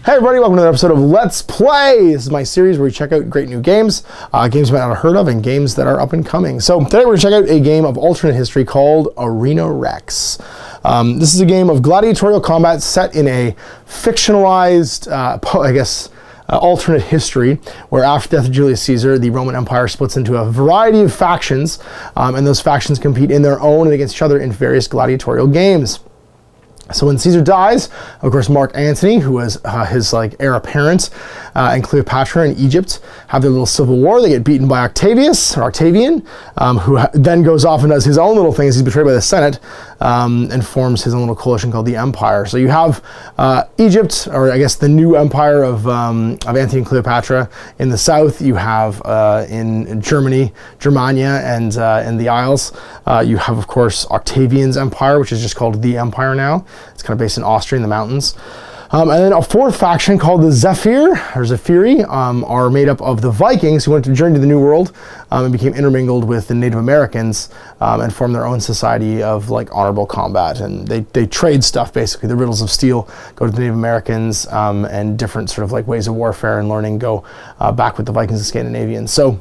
Hey everybody, welcome to another episode of Let's Play. This is my series where we check out great new games, games you might not have heard of, and games that are up and coming. So today we're going to check out a game of alternate history called Arena Rex. This is a game of gladiatorial combat set in a fictionalized, alternate history, where after the death of Julius Caesar, the Roman Empire splits into a variety of factions, and those factions compete in their own and against each other in various gladiatorial games. So when Caesar dies, of course, Mark Antony, who was his heir apparent, and Cleopatra in Egypt have their little civil war. They get beaten by Octavian, who then goes off and does his own little things. He's betrayed by the Senate and forms his own little coalition called the Empire. So you have Egypt, or I guess the new empire of Antony and Cleopatra in the south. You have in Germany, Germania, and in the Isles. You have, of course, Octavian's empire, which is just called the Empire now. It's kind of based in Austria in the mountains. And then a fourth faction called the Zephyri are made up of the Vikings who went to journey to the New World and became intermingled with the Native Americans and formed their own society of honorable combat. And they trade stuff, basically. The riddles of steel go to the Native Americans, and different sort of ways of warfare and learning go back with the Vikings and Scandinavians. So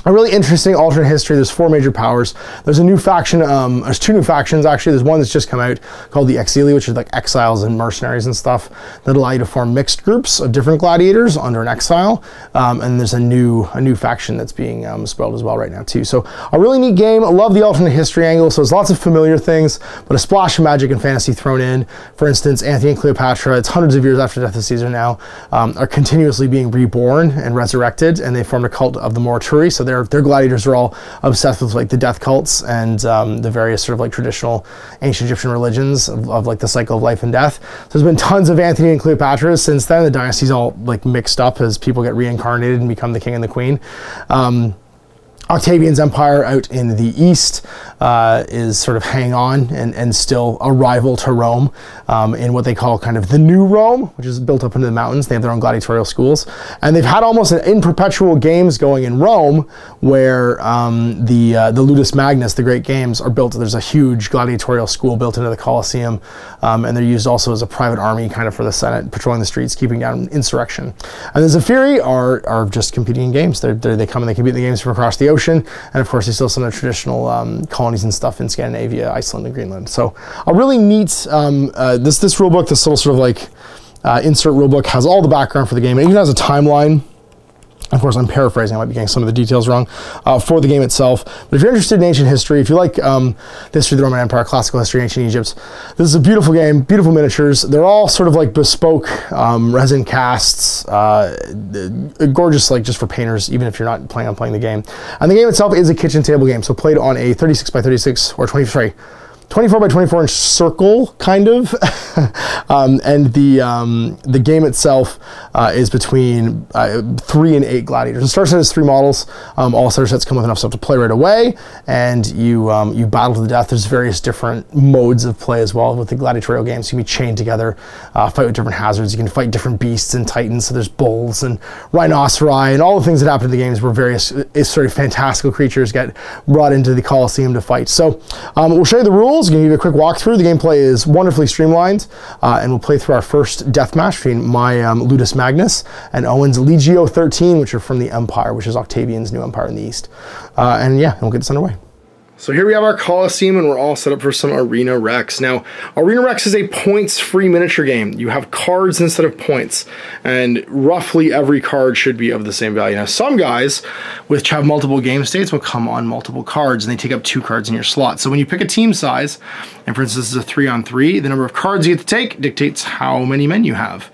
a really interesting alternate history. There's four major powers. There's a new faction, there's two new factions actually. There's one that's just come out called the Exili, which is like exiles and mercenaries and stuff that allow you to form mixed groups of different gladiators under an exile. And there's a new faction that's being spelled as well right now too. So a really neat game. I love the alternate history angle. So there's lots of familiar things, but a splash of magic and fantasy thrown in. For instance, Antony and Cleopatra, it's hundreds of years after the death of Caesar now, are continuously being reborn and resurrected, and they formed a cult of the Morituri. So their gladiators are all obsessed with the death cults and the various sort of traditional ancient Egyptian religions of the cycle of life and death. So there's been tons of Antony and Cleopatra since then. The dynasty's all mixed up as people get reincarnated and become the king and the queen. Octavian's empire out in the east is sort of hang on and still a rival to Rome in what they call kind of the new Rome, which is built up into the mountains. They have their own gladiatorial schools. And they've had almost an in perpetual games going in Rome where the Ludus Magnus, the great games, are built. There's a huge gladiatorial school built into the Colosseum, and they're used also as a private army kind of for the Senate, patrolling the streets, keeping down insurrection. And the Zephyri are just competing in games. They come and they compete in the games from across the ocean. And of course, they still have some of the traditional colonies and stuff in Scandinavia, Iceland, and Greenland. So a really neat, this rule book, this little sort of insert rule book, has all the background for the game. It even has a timeline. Of course, I'm paraphrasing. I might be getting some of the details wrong for the game itself. But if you're interested in ancient history, if you like the history of the Roman Empire, classical history, ancient Egypt, this is a beautiful game, beautiful miniatures. They're all sort of bespoke resin casts, gorgeous, just for painters, even if you're not planning on playing the game. And the game itself is a kitchen table game, so played on a 36 by 36 or 24 by 24 inch circle, kind of. And the game itself is between 3 and 8 gladiators. The starter set is 3 models. All starter sets come with enough stuff to play right away, and you battle to the death. There's various different modes of play as well with the gladiatorial games. You can be chained together, fight with different hazards. You can fight different beasts and titans. So there's bulls and rhinoceri and all the things that happen in the games where various sort of fantastical creatures get brought into the Colosseum to fight. So we'll show you the rules. Going to give you a quick walkthrough. The gameplay is wonderfully streamlined, and we'll play through our first death match between my Ludus Magnus and Owen's Legio 13, which are from the Empire, which is Octavian's new empire in the east. And yeah, we'll get this underway. So here we have our Colosseum, and we're all set up for some Arena Rex. Now, Arena Rex is a points-free miniature game. You have cards instead of points, and roughly every card should be of the same value. Now, some guys, which have multiple game states, will come on multiple cards, and they take up 2 cards in your slot. So when you pick a team size, and for instance, this is a 3-on-3, the number of cards you get to take dictates how many men you have.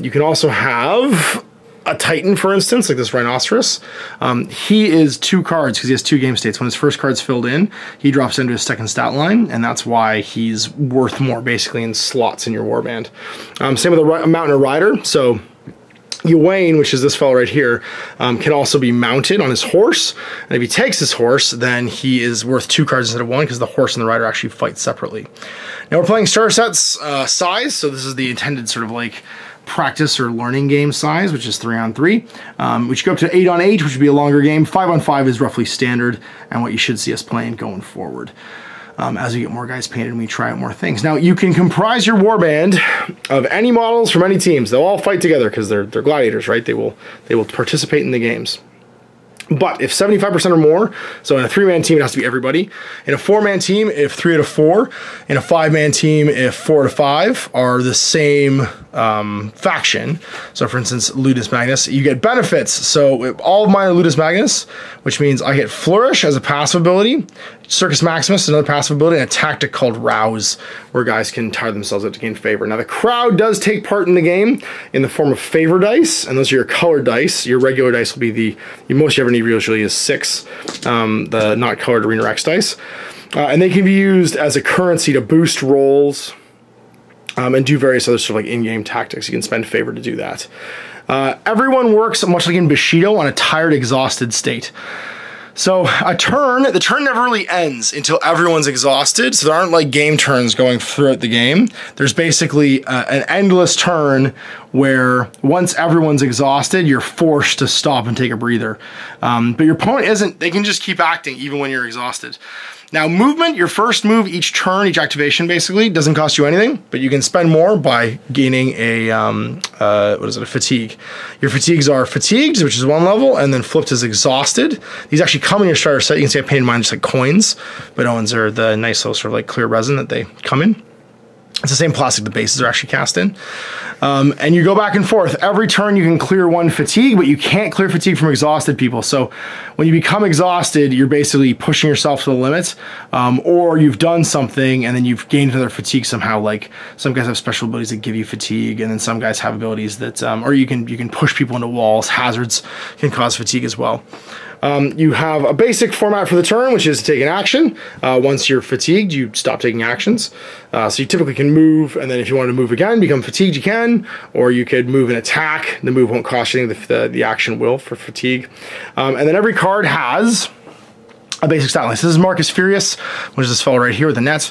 You can also have a Titan, for instance, like this rhinoceros. He is 2 cards because he has 2 game states. When his first card's filled in, he drops into his second stat line, and that's why he's worth more, basically, in slots in your warband. Same with a mountain or rider. So Ewain, which is this fellow right here, can also be mounted on his horse. And if he takes his horse, then he is worth 2 cards instead of 1 because the horse and the rider actually fight separately. Now we're playing starter sets size, so this is the intended sort of practice or learning game size, which is 3-on-3. We should go up to 8-on-8, which would be a longer game. 5-on-5 is roughly standard and what you should see us playing going forward. as we get more guys painted and we try out more things. Now, you can comprise your warband of any models from any teams. They'll all fight together because they're gladiators, right? They will participate in the games. But if 75% or more, so in a 3-man team, it has to be everybody. In a 4-man team, if 3 out of 4. In a 5-man team, if 4 out of 5 are the same faction. So for instance, Ludus Magnus, you get benefits. So all of mine are Ludus Magnus, which means I get Flourish as a passive ability, Circus Maximus is another passive ability, and a tactic called Rouse, where guys can tire themselves out to gain favor. Now the crowd does take part in the game in the form of favor dice, and those are your colored dice. Your regular dice will be the most you ever need usually is 6, the not colored Arena Rex dice. And they can be used as a currency to boost rolls and do various other sort of like in-game tactics. You can spend favor to do that. Everyone works much like in Bushido on a tired, exhausted state. So the turn never really ends until everyone's exhausted. So there aren't like game turns going throughout the game. There's basically an endless turn where once everyone's exhausted, you're forced to stop and take a breather. But your opponent isn't, they can just keep acting even when you're exhausted. Now movement, your first move each turn, each activation basically, doesn't cost you anything, but you can spend more by gaining a, a fatigue. Your fatigues are fatigued, which is 1 level, and then flipped is exhausted. These actually come in your starter set. You can see I painted mine just like coins, but Owens are the nice little sort of like clear resin that they come in. It's the same plastic the bases are actually cast in. And you go back and forth. Every turn you can clear 1 fatigue, but you can't clear fatigue from exhausted people. So when you become exhausted, you're basically pushing yourself to the limit, or you've done something and then you've gained another fatigue somehow. Like some guys have special abilities that give you fatigue, and then some guys have abilities that, or you can push people into walls. Hazards can cause fatigue as well. You have a basic format for the turn, which is to take an action. Once you're fatigued, you stop taking actions. So you typically can move, and then if you want to move again, become fatigued, you can, or you could move and attack. The move won't cost you anything, the action will for fatigue. And then every card has a basic stat line. This is Marcus Furious, which is this fellow right here with the net.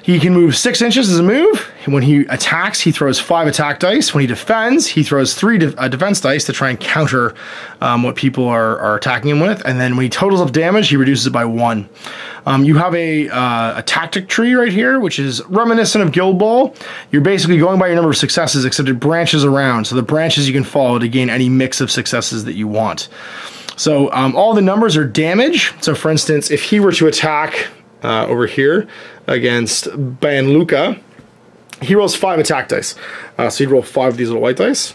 He can move 6 inches as a move. When he attacks, he throws 5 attack dice. When he defends, he throws 3 defense dice to try and counter what people are attacking him with. And then when he totals up damage, he reduces it by 1. You have a tactic tree right here, which is reminiscent of Guild Ball. You're basically going by your number of successes, except it branches around. So the branches you can follow to gain any mix of successes that you want. So all the numbers are damage. So for instance, if he were to attack over here against Banluca, he rolls 5 attack dice. So he'd roll 5 of these little white dice.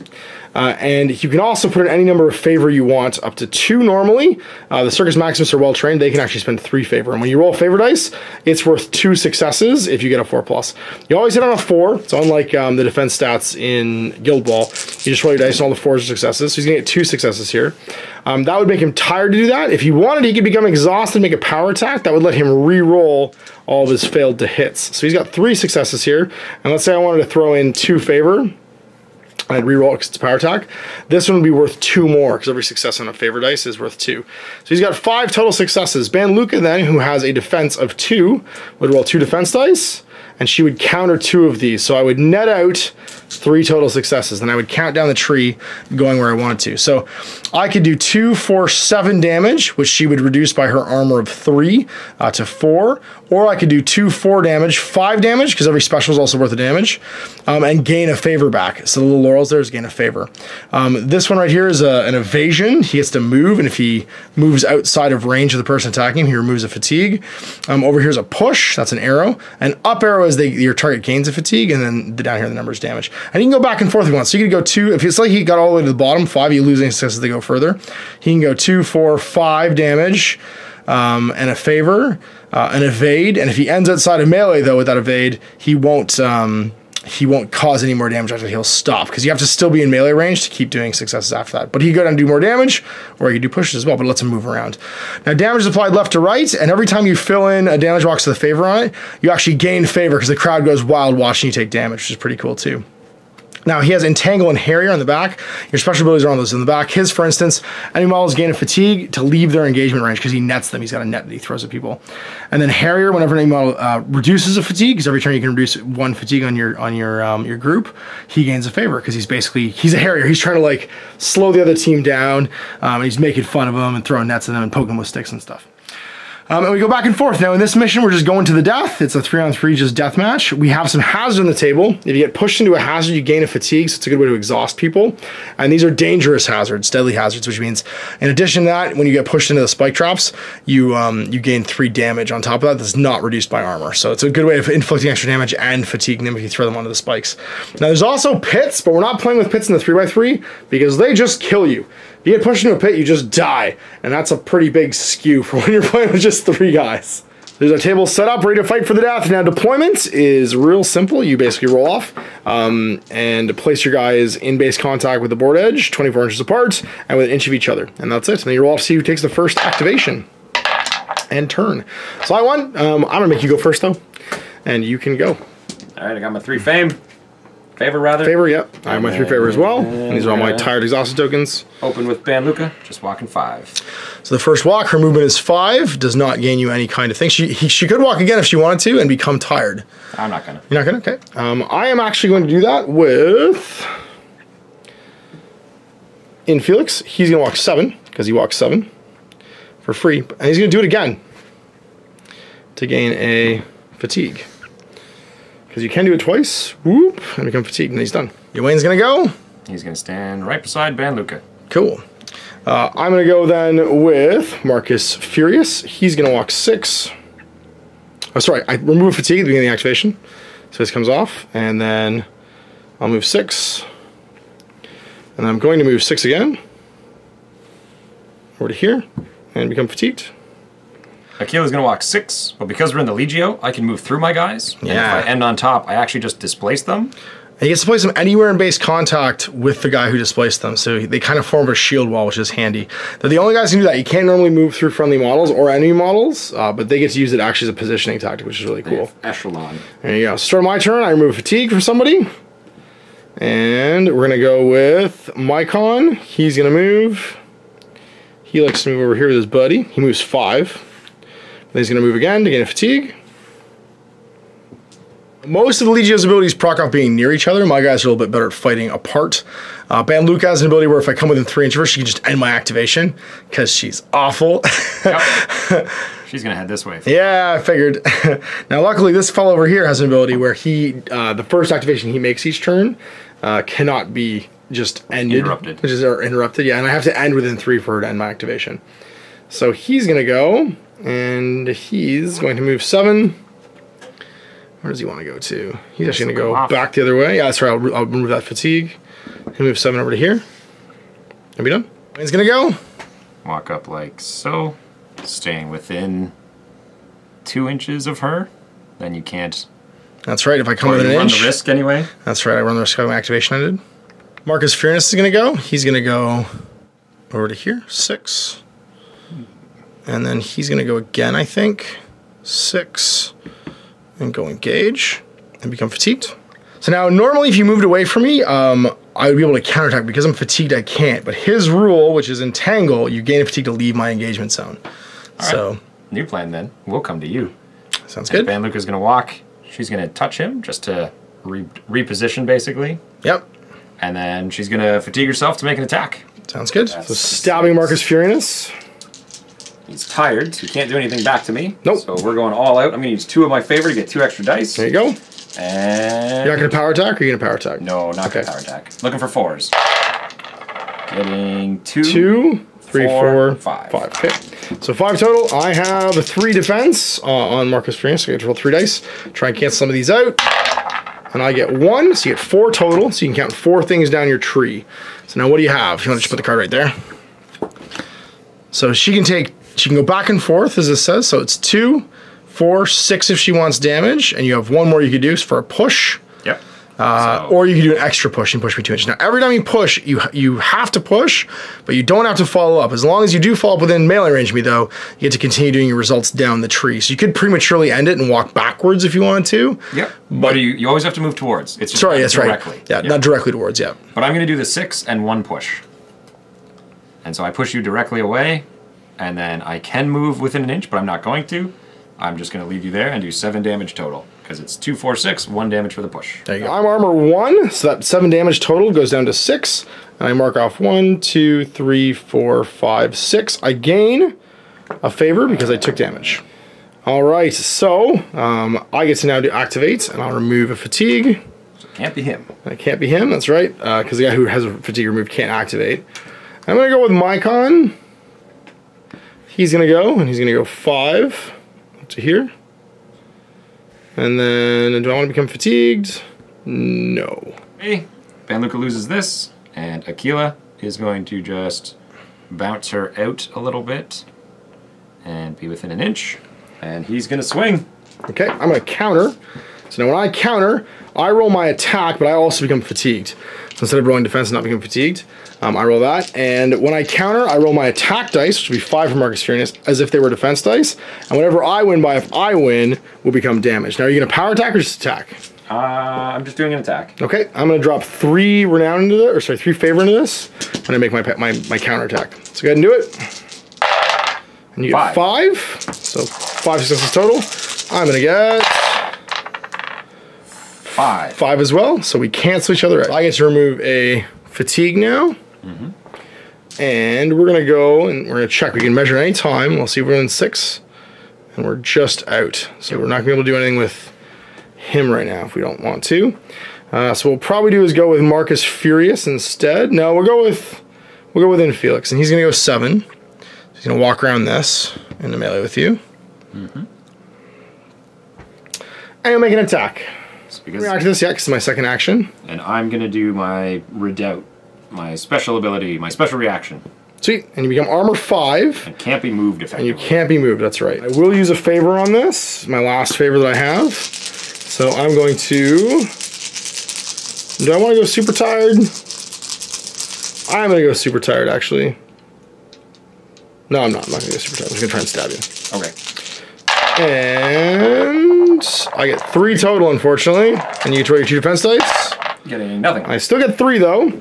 And you can also put in any number of favor you want, up to 2 normally. The Circus Maximus are well trained. They can actually spend 3 favor. And when you roll favor dice, it's worth 2 successes if you get a 4+. You always hit on a 4. So unlike the defense stats in Guild Ball, you just roll your dice and all the 4s are successes. So he's going to get 2 successes here. That would make him tired to do that. If he wanted, he could become exhausted, make a power attack. That would let him re-roll all of his failed to hits. So he's got 3 successes here. And let's say I wanted to throw in 2 favor. I'd reroll because it's a power attack. This one would be worth 2 more because every success on a favor dice is worth 2. So he's got 5 total successes. Banluca then, who has a defense of 2, would roll 2 defense dice, and she would counter 2 of these. So I would net out 3 total successes. Then I would count down the tree going where I wanted to. So I could do 2 for 7 damage, which she would reduce by her armor of 3 to 4. Or I could do 2 4 damage, 5 damage, because every special is also worth a damage, and gain a favor back. So the little laurels there is gain a favor. This one right here is an evasion. He gets to move, and if he moves outside of range of the person attacking him, he removes a fatigue. Over here is a push. That's an arrow. And up arrow is your target gains a fatigue, and then down here the number is damage. And you can go back and forth if you want. So you can go 2, if it's like he got all the way to the bottom, 5, you lose any successes, they go further. He can go 2 4 5 damage, and a favor, an evade, and if he ends outside of melee though with that evade, he won't cause any more damage after he'll stop, because you have to still be in melee range to keep doing successes after that. But he can go down and do more damage, or he can do pushes as well, but it lets him move around. Now damage is applied left to right, and every time you fill in a damage box with a favor on it, you actually gain favor because the crowd goes wild watching you take damage, which is pretty cool too. Now, he has Entangle and Harrier on the back. Your special abilities are on those in the back. His, for instance, any models gain a fatigue to leave their engagement range because he nets them. He's got a net that he throws at people. And then Harrier, whenever any model reduces a fatigue, because every turn you can reduce 1 fatigue on your group, he gains a favor because he's a Harrier. He's trying to like slow the other team down. And he's making fun of them and throwing nets at them and poking them with sticks and stuff. And we go back and forth. Now in this mission, we're just going to the death. It's a 3-on-3 just death match. We have some hazards on the table. If you get pushed into a hazard, you gain a fatigue, so it's a good way to exhaust people. And these are dangerous hazards, deadly hazards, which means in addition to that, when you get pushed into the spike traps, you gain 3 damage on top of that. That's not reduced by armor. So it's a good way of inflicting extra damage and fatiguing them if you throw them onto the spikes. Now there's also pits, but we're not playing with pits in the 3x3 because they just kill you. If you get pushed into a pit, you just die. And that's a pretty big skew for when you're playing with just 3 guys. There's a table set up, ready to fight for the death. Now deployment is real simple. You basically roll off and place your guys in base contact with the board edge, 24 inches apart, and with an inch of each other. And that's it. And then you roll off to see who takes the first activation and turn. So I won. I'm gonna make you go first though. And you can go. All right, I got my 3 favor rather. Favor, yep. I have my 3 favor as well. And these are all my tired exhausted tokens. Open with Banluka, just walking 5. So the first walk, her movement is 5, does not gain you any kind of thing. She could walk again if she wanted to and become tired. I'm not gonna. You're not gonna? Okay. I am actually going to do that with in Felix. He's gonna walk 7 because he walks 7 for free, and he's gonna do it again to gain a fatigue. Because you can do it twice, whoop, and become fatigued, and he's done. Wayne's gonna go. He's gonna stand right beside Banluka. Cool. I'm gonna go then with Marcus Furious. He's gonna walk 6. Oh, sorry, I remove fatigue at the beginning of the activation. So this comes off, and then I'll move 6. And I'm going to move 6 again. Over to here, and become fatigued. Akila's gonna walk 6, but because we're in the Legio, I can move through my guys. Yeah. And if I end on top, I actually just displace them. And he gets to place them anywhere in base contact with the guy who displaced them, so they kind of form a shield wall, which is handy. They're the only guys who can do that. You can't normally move through friendly models or enemy models, but they get to use it actually as a positioning tactic, which is really cool. Echelon. There you go. Start my turn. I remove fatigue for somebody. And we're gonna go with Mycon. He's gonna move. He likes to move over here with his buddy. He moves 5. Then he's going to move again to gain a fatigue. Most of the Legio's abilities proc off being near each other. My guys are a little bit better at fighting apart. Banluka has an ability where if I come within 3 inches of her, she can just end my activation because she's awful. Yep. She's going to head this way. Yeah, I figured. Now, luckily, this fellow over here has an ability where he, the first activation he makes each turn cannot be just ended. Interrupted. Which is interrupted, yeah. And I have to end within 3 for her to end my activation. So he's going to go. And he's going to move 7. Where does he want to go to? He's actually going to go back the other way. Yeah, that's right. I'll remove that fatigue. He'll move 7 over to here. Are we done? He's going to go. Walk up like so. Staying within 2 inches of her. Then you can't. That's right. If I come within an inch. Run the risk anyway. That's right. I run the risk of my activation ended. Marcus Furious is going to go. He's going to go over to here. 6. And then he's going to go again, I think. 6. And go engage. And become fatigued. So now, normally if you moved away from me, I would be able to counterattack. Because I'm fatigued, I can't. But his rule, which is entangle, you gain a fatigue to leave my engagement zone. All right. New plan then. We'll come to you. Sounds good. Banluka's going to walk. She's going to touch him just to reposition, basically. Yep. And then she's going to fatigue herself to make an attack. Sounds good. So stabbing Marcus Furious. He's tired, so he can't do anything back to me. Nope. So we're going all out. I'm going to use 2 of my favor to get 2 extra dice. There you go. And... You're not going to power attack, or you're going to power attack? No, not going to power attack. Looking for 4s. Getting 2. 2, 3, 4, 5. 5. Okay. So 5 total. I have 3 defense on Marcus Furious. So I get to roll 3 dice. Try and cancel some of these out. And I get 1, so you get 4 total. So you can count 4 things down your tree. So now what do you have? You want to just put the card right there. So she can go back and forth, as it says. So it's 2, 4, 6 if she wants damage, and you have 1 more you could do for a push. Yep. Or you can do an extra push and push me 2 inches. Now, every time you push, you have to push, but you don't have to follow up. As long as you do follow up within melee range of me, though, you get to continue doing your results down the tree. So you could prematurely end it and walk backwards if you wanted to. Yep. But you always have to move towards. It's just sorry, that's directly. Right. Yeah, not directly towards, yeah. But I'm going to do the 6 and 1 push. And so I push you directly away, and then I can move within an inch, but I'm not going to. I'm just going to leave you there and do 7 damage total. Because it's 2, 4, 6, 1 damage for the push. There you go. I'm armor 1, so that 7 damage total goes down to 6. And I mark off 1, 2, 3, 4, 5, 6. I gain a favor because I took damage. All right, so I get to now do activate, and I'll remove a fatigue. So it can't be him. It can't be him, that's right, because the guy who has a fatigue removed can't activate. I'm going to go with Mycon. He's going to go, and he's going to go 5 up to here. And then, do I want to become fatigued? No. Okay, Banluka loses this, and Aquila is going to just bounce her out a little bit and be within an inch. And he's going to swing. Okay, I'm going to counter. So now when I counter, I roll my attack, but I also become fatigued. So instead of rolling defense and not becoming fatigued, I roll that. And when I counter, I roll my attack dice, which would be 5 for Marcus Furious, as if they were defense dice. And whatever I win by, if I win, will become damage. Now, are you going to power attack or just attack? I'm just doing an attack. Okay, I'm going to drop 3 renown into this, or sorry, 3 favor into this, and I make my counter attack. So go ahead and do it. And you get 5. So 5 successes total. I'm going to get 5. 5 as well, so we cancel each other out. I get to remove a fatigue now. And we're going to go and we're going to check. We can measure any time. We'll see if we're in 6. And we're just out. So we're not going to be able to do anything with him right now if we don't want to. So what we'll probably do is go with Marcus Furious instead. No, we'll go with Felix, and he's going to go 7. He's going to walk around this in the melee with you. And he'll make an attack. React to this, yeah, because it's my second action. And I'm going to do my Redoubt, my special ability, my special reaction. Sweet, and you become armor 5. And can't be moved effectively. And you can't be moved, that's right. I will use a favor on this, my last favor that I have. So I'm going to... Do I want to go super tired? I'm going to go super tired, actually. No, I'm not. I'm not going to go super tired. I'm just going to try and stab you. Okay. And I get 3 total, unfortunately. And you get to roll your 2 defense dice. Getting nothing. I still get 3, though.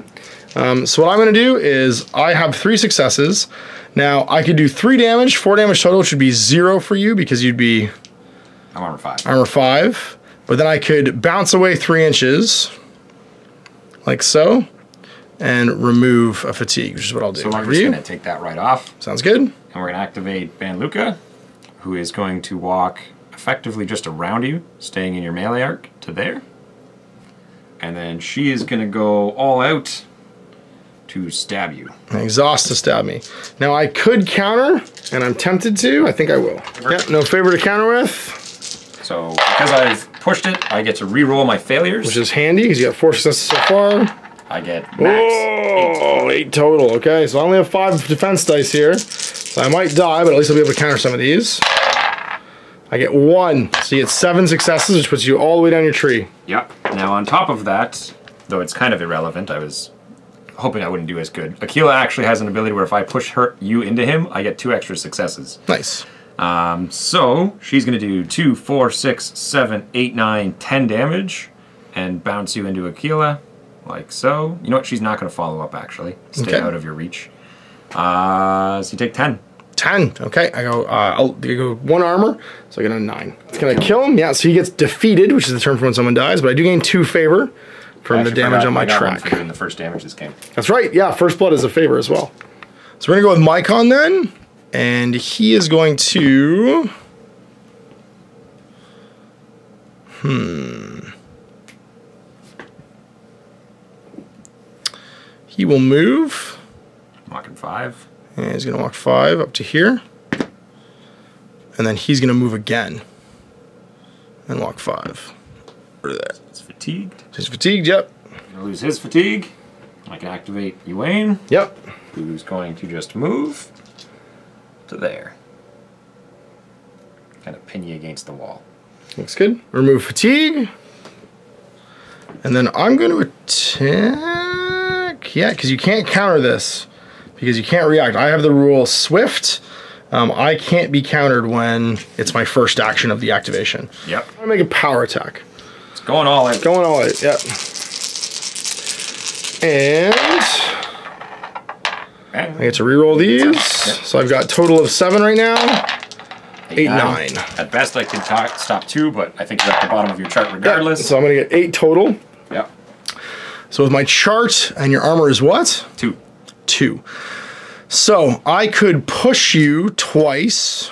So what I'm going to do is I have 3 successes. Now, I could do 3 damage, 4 damage total, which would be 0 for you because you'd be... I'm armor 5. Armor 5. But then I could bounce away 3 inches, like so, and remove a fatigue, which is what I'll do. So I'm just going to take that right off. Sounds good. And we're going to activate Banluka, who is going to walk effectively just around you, staying in your melee arc to there. And then she is going to go all out to stab you. Exhaust to stab me. Now I could counter, and I'm tempted to. I think I will. Yep, no favor to counter with. So because I've pushed it, I get to re-roll my failures. Which is handy, because you got 4 successes so far. I get max 8 total. Okay, so I only have 5 defense dice here. So I might die, but at least I'll be able to counter some of these. I get 1, so you get 7 successes, which puts you all the way down your tree. Yep. Now on top of that, though it's kind of irrelevant, I was hoping I wouldn't do as good. Aquila actually has an ability where if I push you into him, I get 2 extra successes. Nice. So she's going to do 2, 4, 6, 7, 8, 9, 10 damage and bounce you into Aquila, like so. You know what? She's not going to follow up, actually. Stay out of your reach. So you take 10. 10. Okay, I go 1 armor, so I get a 9. It's going to kill him. Yeah, so he gets defeated, which is the term for when someone dies, but I do gain 2 favor from the damage on my track. I got 1 for the first damage this game. That's right. Yeah, first blood is a favor as well. So we're going to go with Mycon then. And he is going to... He will move. Walking 5. And he's going to walk 5 up to here. And then he's going to move again. And walk 5. Over there. It's fatigued. He's fatigued, yep. Gonna lose his fatigue. I can activate Ewain. Yep. Who's going to just move to there. Kind of pin you against the wall. Looks good. Remove fatigue. And then I'm going to attack. Yeah, because you can't counter this. Because you can't react. I have the rule Swift. I can't be countered when it's my first action of the activation. Yep. I'm going to make a power attack. It's going all out. Going all out, yep. And I get to reroll these. Yep. So I've got a total of 7 right now. 8, 9. At best I can stop 2, but I think you're at the bottom of your chart regardless. Yep. So I'm going to get 8 total. Yep. So with my chart, and your armor is what? 2. 2. So I could push you twice,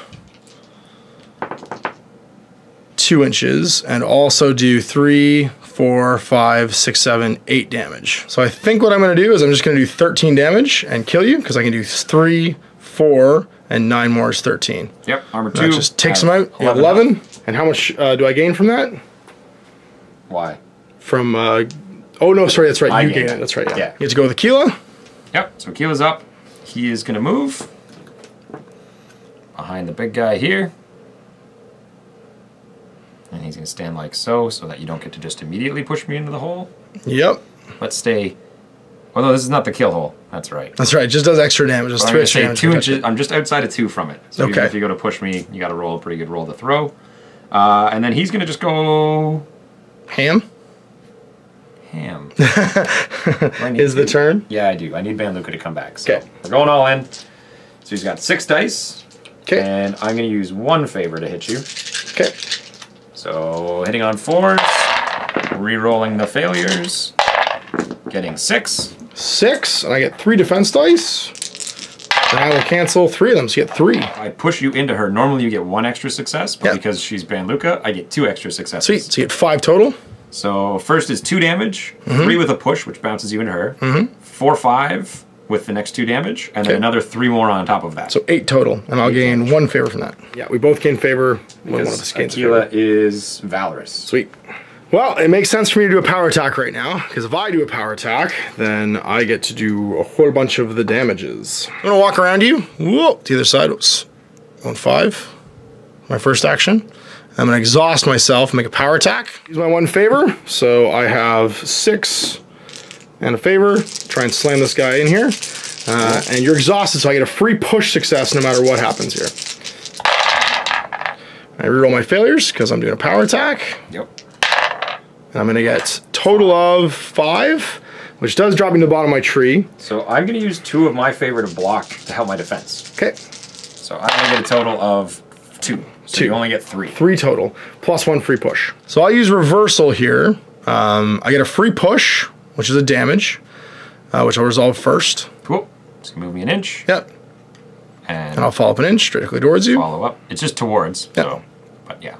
2 inches, and also do 3, 4, 5, 6, 7, 8 damage. So I think what I'm gonna do is I'm just gonna do 13 damage and kill you, because I can do 3, 4, and 9 more is 13. Yep, armor 2. That just takes them out. 11. And how much do I gain from that? Why? From, oh no, sorry, that's right, you gain it, that's right, yeah. You get to go with Aquila. Yep, so Akila's up. He is gonna move behind the big guy here. And he's gonna stand like so that you don't get to just immediately push me into the hole. Yep. Let's stay. Although this is not the kill hole. That's right. That's right. It just does extra damage. Just 2 extra damage. 2 inches. I'm just outside of 2 from it. So okay. Even if you go to push me, you got to roll a pretty good roll to throw. And then he's gonna just go ham. Ham. Is the turn? Yeah, I do. I need Banluka to come back. So okay. We're going all in. So he's got 6 dice. Okay. And I'm gonna use 1 favor to hit you. Okay. So hitting on 4s, re-rolling the failures, getting 6. 6, and I get 3 defense dice. And I will cancel 3 of them, so you get 3. I push you into her. Normally you get 1 extra success, but because she's Banluka, I get 2 extra successes. Sweet, so you get 5 total. So first is 2 damage, 3 with a push, which bounces you into her, 4, 5 with the next 2 damage, and then another 3 more on top of that. So 8 total, and I'll gain 1 favor from that. Yeah, we both gain favor when one of us gains favor. Aquila is valorous. Sweet. Well, it makes sense for me to do a power attack right now, because if I do a power attack, then I get to do a whole bunch of the damages. I'm gonna walk around you, whoa, to the other side, oops. 1, 5, my first action. I'm gonna exhaust myself, make a power attack. Use my 1 favor, so I have 6 and a favor. Try and slam this guy in here. And you're exhausted, so I get a free push success no matter what happens here. I reroll my failures, because I'm doing a power attack. Yep. And I'm gonna get total of 5, which does drop me to the bottom of my tree. So I'm gonna use 2 of my favor to block to help my defense. Okay. So I'm gonna get a total of 2. So 2. You only get 3. 3 total, plus 1 free push. So I'll use reversal here. I get a free push, which is a damage, which I'll resolve first. Cool. It's gonna move me an inch. Yep. And I'll follow up an inch directly towards you. Follow up. It's just towards. Yep. So, but yeah.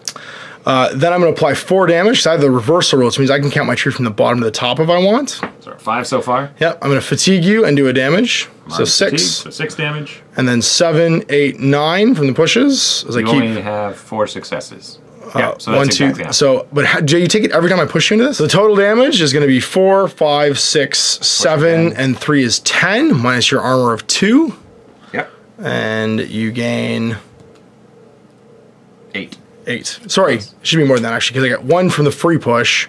Then I'm going to apply 4 damage, because I have the reversal rule, which means I can count my tree from the bottom to the top if I want. So 5 so far? Yep, I'm going to fatigue you and do a damage. So 6. Fatigue, so 6 damage. And then 7, 8, 9 from the pushes. As You I keep. only have 4 successes. Yeah, so that's 1, 2. exactly so, but do you take it every time I push you into this? So the total damage is going to be 4, 5, 6, 7, and 3 is 10, minus your armor of 2. Yep. And you gain 8. 8. Sorry, it should be more than that actually, because I got 1 from the free push,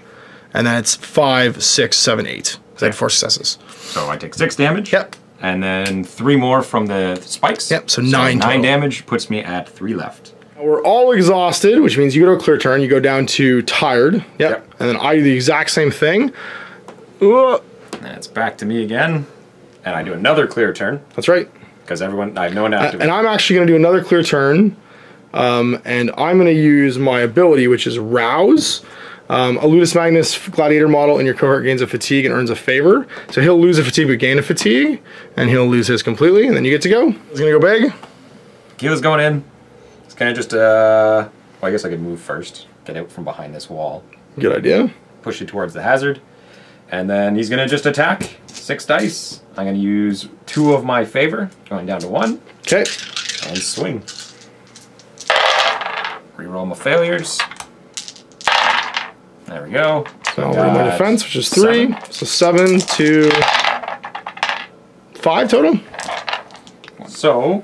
and then it's 5, 6, 7, 8. Because I had 4 successes. So I take 6 damage. Yep. And then 3 more from the spikes. Yep, so 9 total. 9 damage puts me at 3 left. We're all exhausted, which means you go to a clear turn, you go down to tired. Yep. And then I do the exact same thing. And it's back to me again. And I do another clear turn. That's right. Because everyone, I have no one to activate. And I'm actually going to do another clear turn. And I'm going to use my ability, which is Rouse. A Ludus Magnus Gladiator model in your cohort gains a fatigue and earns a favor. So he'll lose a fatigue but gain a fatigue. And he'll lose his completely. And then you get to go. He's going to go big. Kila's going in. It's kind of just, well, I guess I could move first. Get out from behind this wall. Good idea. Push it towards the hazard. And then he's going to just attack. 6 dice. I'm going to use 2 of my favor. Going down to 1. Okay. And swing. Reroll my failures. There we go. So I'll roll my defense, which is 3. 7. So 7 to 5 total. So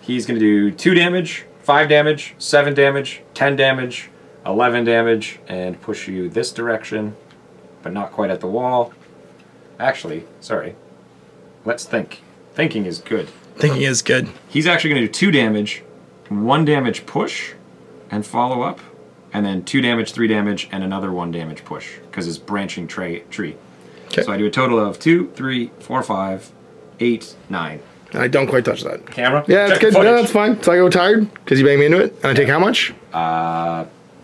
he's going to do 2 damage, 5 damage, 7 damage, 10 damage, 11 damage, and push you this direction, but not quite at the wall. Actually, sorry. Let's think. Thinking is good. Thinking is good. He's actually going to do 2 damage, 1 damage push, and follow up, and then 2 damage, 3 damage, and another 1 damage push, because it's branching tree. Okay. So I do a total of 2, 3, 4, 5, 8, 9. And I don't quite touch that. Camera? Yeah, that's good. No, that's fine. So I go tired, because you bang me into it, and I take how much?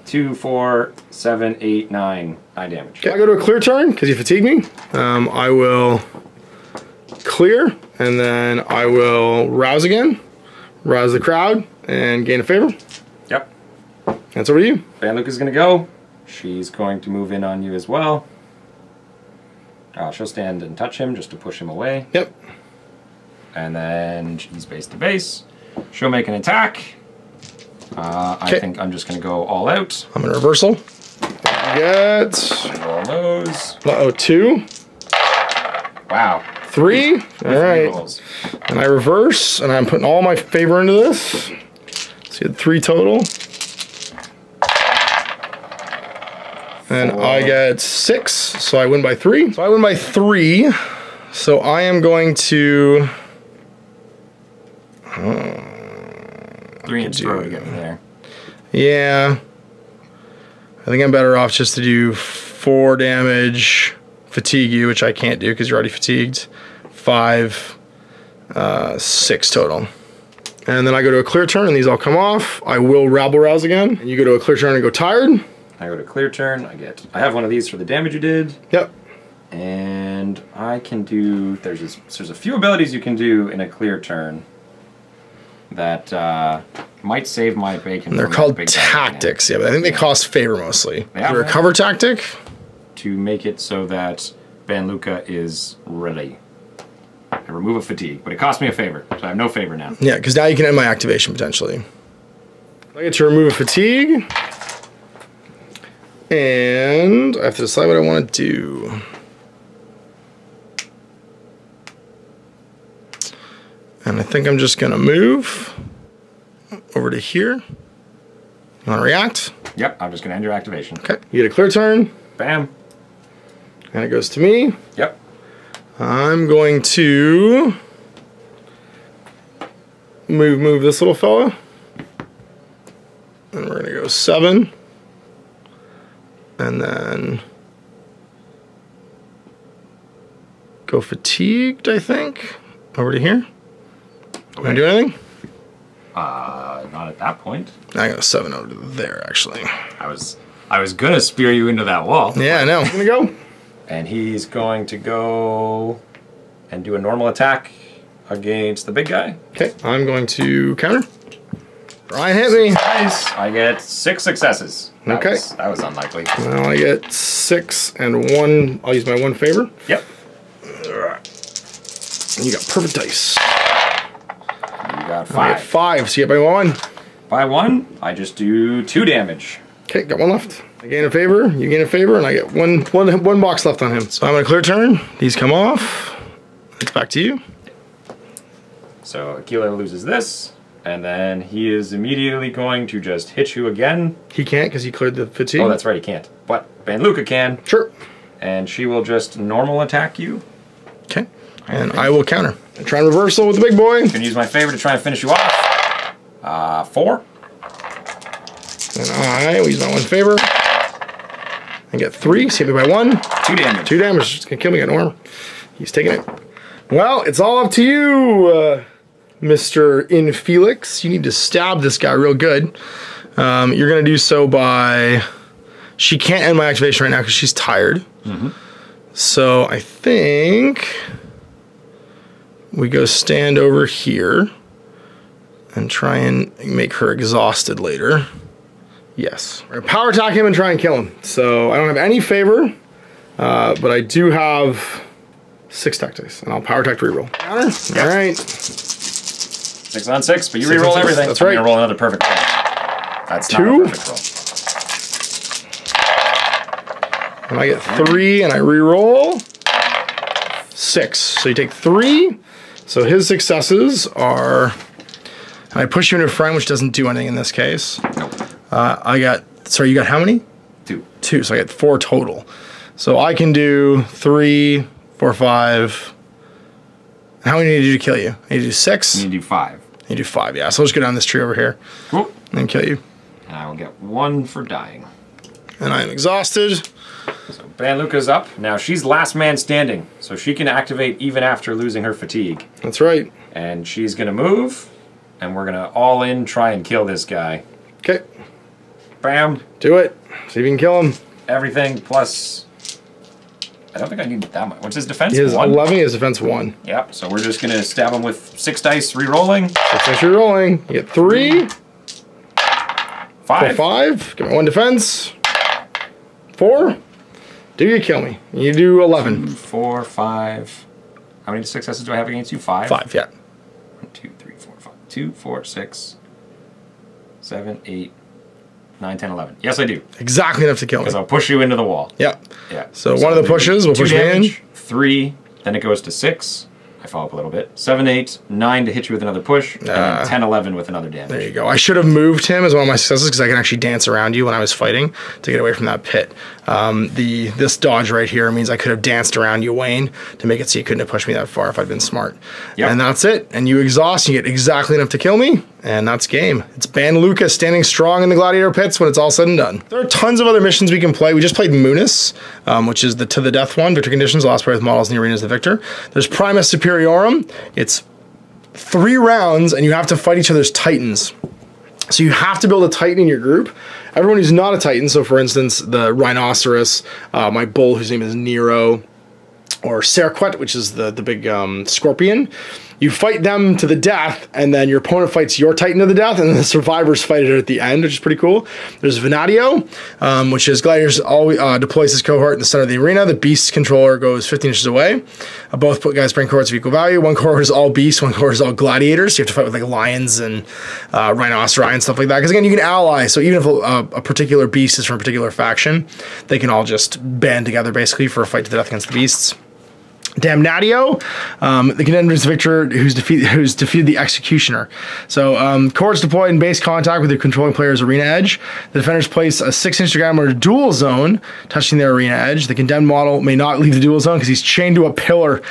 2, 4, 7, 8, 9. 9 damage. Okay, I go to a clear turn, because you fatigue me. I will clear, and then I will rouse again, rouse the crowd, and gain a favor. Yep. That's over to you. Banluka's gonna go. She's going to move in on you as well. She'll stand and touch him just to push him away. Yep. And then she's base to base. She'll make an attack. I think I'm just gonna go all out. I'm in reversal. Get. Roll those. Uh-oh, 2. Wow. 3. All right. Rolls. And I reverse, and I'm putting all my favor into this. So you had 3 total. And 4. I get 6, so I win by 3. So I win by 3. So I am going to 3 inch throw to get me there. Yeah. I think I'm better off just to do 4 damage, fatigue you, which I can't do because you're already fatigued. 5, 6 total. And then I go to a clear turn, and these all come off. I will rabble rouse again. And you go to a clear turn and go tired. I go to clear turn. I have one of these for the damage you did. Yep. And I can do. There's a few abilities you can do in a clear turn that might save my bacon. And they're called tactics, yeah, but I think they cost favor mostly. Yeah, a recover tactic to make it so that Banluka is ready. I remove a fatigue, but it cost me a favor, so I have no favor now. Yeah, because now you can end my activation potentially. I get to remove a fatigue, and I have to decide what I want to do. And I think I'm just gonna move over to here. You wanna react? Yep, I'm just gonna end your activation. Okay, you get a clear turn. Bam. And it goes to me. Yep. I'm going to move this little fella. And we're gonna go 7. And then go fatigued, I think. Over to here. Can I do anything? Not at that point. I got a 7 over to there, actually. I was gonna spear you into that wall. Yeah, I know. I'm gonna go. And he's going to go and do a normal attack against the big guy. Okay, I'm going to counter. Brian hit me. Nice. I get 6 successes. Okay. That was unlikely. Now I get 6 and 1. I'll use my 1 favor. Yep. You got perfect dice. You got 5. I get 5, so you get by 1. By 1, I just do 2 damage. Okay, got 1 left. I gain a favor, you gain a favor, and I get one box left on him. So I'm gonna clear turn. These come off. It's back to you. So Aquila loses this, and then he is immediately going to just hit you again. He can't because he cleared the fatigue. Oh, that's right, he can't. But Banluka can. Sure. And she will just normal attack you. Okay. And I will counter. And try and reversal with the big boy. I'm gonna use my favor to try and finish you off. 4. And I will use my 1 favor. And get 3. Save me by 1. 2 damage. 2 damage. It's gonna kill me. Got no armor. He's taking it. Well, it's all up to you, Mr. Infelix. You need to stab this guy real good. You're gonna do so by. She can't end my activation right now because she's tired. Mm-hmm. So I think we go stand over here and try and make her exhausted later. Yes. We're gonna power attack him and try and kill him. So I don't have any favor, but I do have 6 tactics, and I'll power attack to reroll. Counter? Yep. All right. 6 on 6, but you 6 on reroll 6. everything. That's I'm right. gonna roll another perfect roll. That's 2. not a perfect roll. And I get 3, and I reroll 6. So you take 3. So his successes are, and I push you into a friend, which doesn't do anything in this case. Nope. I got, sorry, you got how many? 2. 2, so I get 4 total. So I can do 3, 4, 5. How many need to do to kill you? I need to do 6? You need to do 5. You do 5, yeah. So I'll just go down this tree over here. Cool. And kill you. And I will get 1 for dying. And I am exhausted. So Banluka's up. Now she's last man standing, so she can activate even after losing her fatigue. That's right. And she's gonna move, and we're gonna all in try and kill this guy. Okay. Bam. Do it. See if you can kill him. Everything plus I don't think I need that much. What's his defense? He has 1? 11, his defense 1. Yep, so we're just going to stab him with 6 dice, re-rolling. 6 dice re-rolling. You get 3. 5. 5. Give me 1 defense. 4. Do you kill me? You do 11. 2, 4, 5. How many successes do I have against you? 5? 5, yeah. 1, 2, 3, 4, 5. 2, 4, 6, 7, 8, 9, 10, 11. Yes, I do. Exactly enough to kill me. Because I'll push you into the wall. Yeah. Yeah. So one of the pushes will push me in. 3, then it goes to 6. I follow up a little bit. 7, 8, 9 to hit you with another push, and then 10, 11 with another damage. There you go. I should have moved him as one of my successes because I can actually dance around you when I was fighting to get away from that pit. This dodge right here means I could have danced around you, Wayne, to make it so you couldn't have pushed me that far if I'd been smart. Yep. And that's it. And you exhaust, you get exactly enough to kill me, and that's game. It's Ban Lucas standing strong in the Gladiator pits when it's all said and done. There are tons of other missions we can play. We just played Munis, which is the To the Death one. Victor conditions, last player with models in the arena is the victor. There's Primus Superiorum. It's 3 rounds, and you have to fight each other's titans. So you have to build a titan in your group. Everyone who's not a titan, so for instance, the rhinoceros, my bull whose name is Nero, or Serquet, which is the big scorpion. You fight them to the death, and then your opponent fights your titan to the death, and then the survivors fight it at the end, which is pretty cool. There's Venatio, which is Gladiators always deploys his cohort in the center of the arena. The beast controller goes 15 inches away. Both guys bring cohorts of equal value. One cohort is all beasts, one cohort is all gladiators. So you have to fight with like lions and rhinoceri and stuff like that. Because again, you can ally. So even if a particular beast is from a particular faction, they can all just band together basically for a fight to the death against the beasts. Damnatio, the Condemned is the victor who's defeated the Executioner. So, cohorts deployed in base contact with the controlling player's arena edge. The defenders place a 6-inch diameter dual zone touching their arena edge. The condemned model may not leave the dual zone because he's chained to a pillar.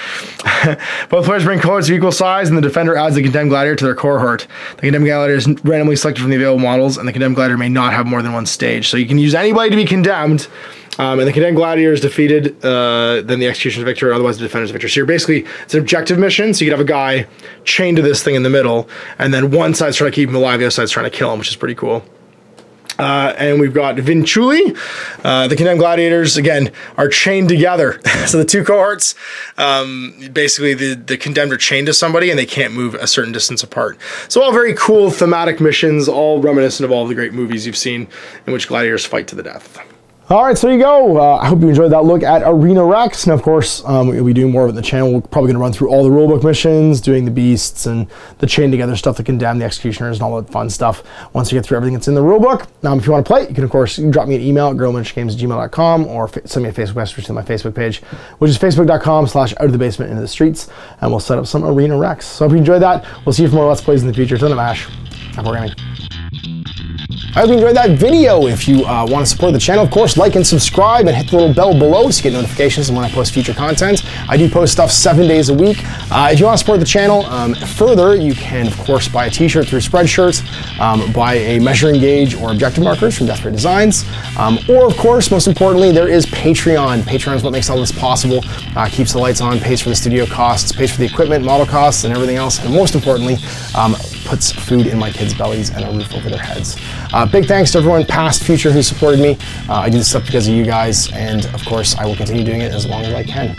Both players bring cohorts of equal size, and the defender adds the condemned gladiator to their cohort. The condemned gladiator is randomly selected from the available models, and the condemned gladiator may not have more than 1 stage. So you can use anybody to be condemned. And the condemned gladiator is defeated, then the executioner is victor, otherwise the defender is victor. So you're basically, it's an objective mission, so you could have a guy chained to this thing in the middle, and then one side's trying to keep him alive, the other side's trying to kill him, which is pretty cool. And we've got Vinciuli. The condemned gladiators, again, are chained together. So the 2 cohorts, basically the condemned are chained to somebody and they can't move a certain distance apart. So all very cool thematic missions, all reminiscent of all the great movies you've seen in which gladiators fight to the death. All right, so there you go. I hope you enjoyed that look at Arena Rex. Now, of course, we'll be doing more of it in the channel. We're probably going to run through all the rulebook missions, doing the beasts and the chain together stuff, the condemn, the executioners, and all that fun stuff once you get through everything that's in the rulebook. If you want to play, you can, of course, drop me an email at guerrillaminiaturegames@gmail.com or send me a Facebook message to my Facebook page, which is facebook.com/outofthebasement into the streets, and we'll set up some Arena Rex. So I hope you enjoyed that. We'll see you for more Let's Plays in the future. Till then, MASH. Happy programming. I hope you enjoyed that video. If you want to support the channel, of course, like and subscribe and hit the little bell below so you get notifications when I post future content. I do post stuff 7 days a week. If you want to support the channel further, you can, of course, buy a t-shirt through Spreadshirts, buy a measuring gauge or objective markers from Desperate Designs, or, of course, most importantly, there is Patreon. Patreon is what makes all this possible, keeps the lights on, pays for the studio costs, pays for the equipment, model costs, and everything else, and most importantly, puts food in my kids' bellies and a roof over their heads. Big thanks to everyone, past, future, who supported me. I do this stuff because of you guys, and of course, I will continue doing it as long as I can.